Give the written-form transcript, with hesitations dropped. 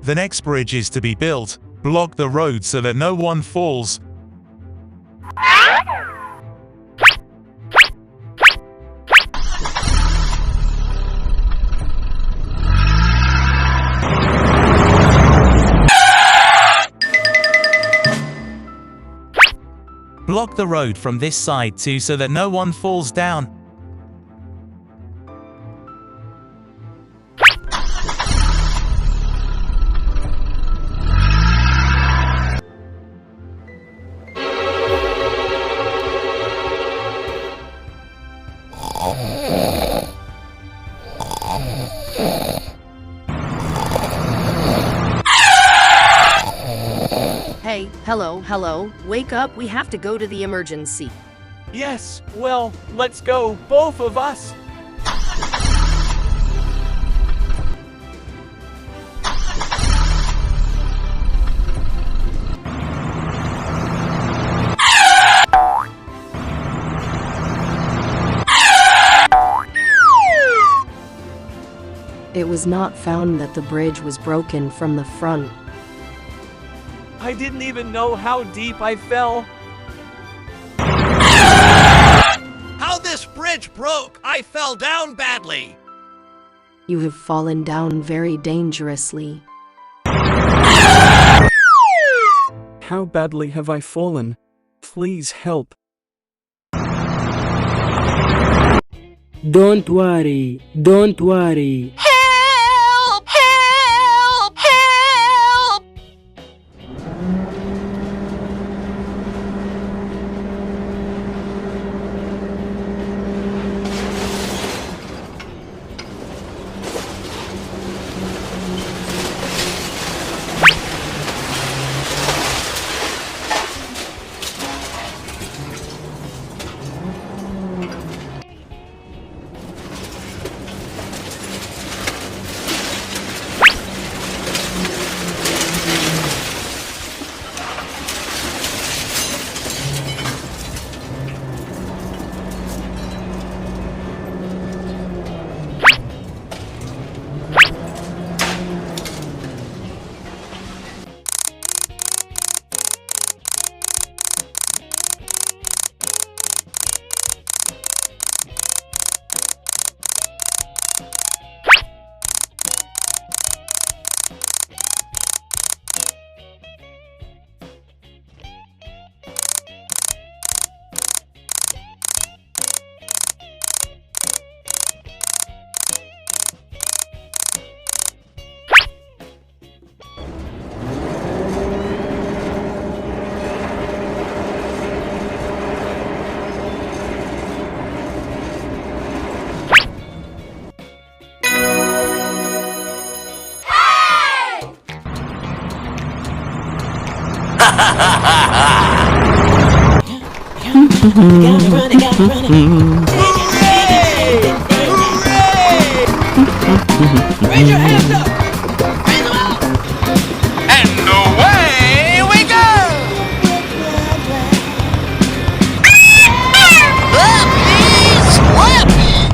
The next bridge is to be built. Block the road so that no one falls. Block the road from this side too so that no one falls down. Hey, hello, wake up, we have to go to the emergency. Yes, well, let's go, both of us. It was not found that the bridge was broken from the front. I didn't even know how deep I fell. How this bridge broke! I fell down badly! You have fallen down very dangerously. How badly have I fallen? Please help. Don't worry, don't worry. Help! Help! Help! Raise your hands up!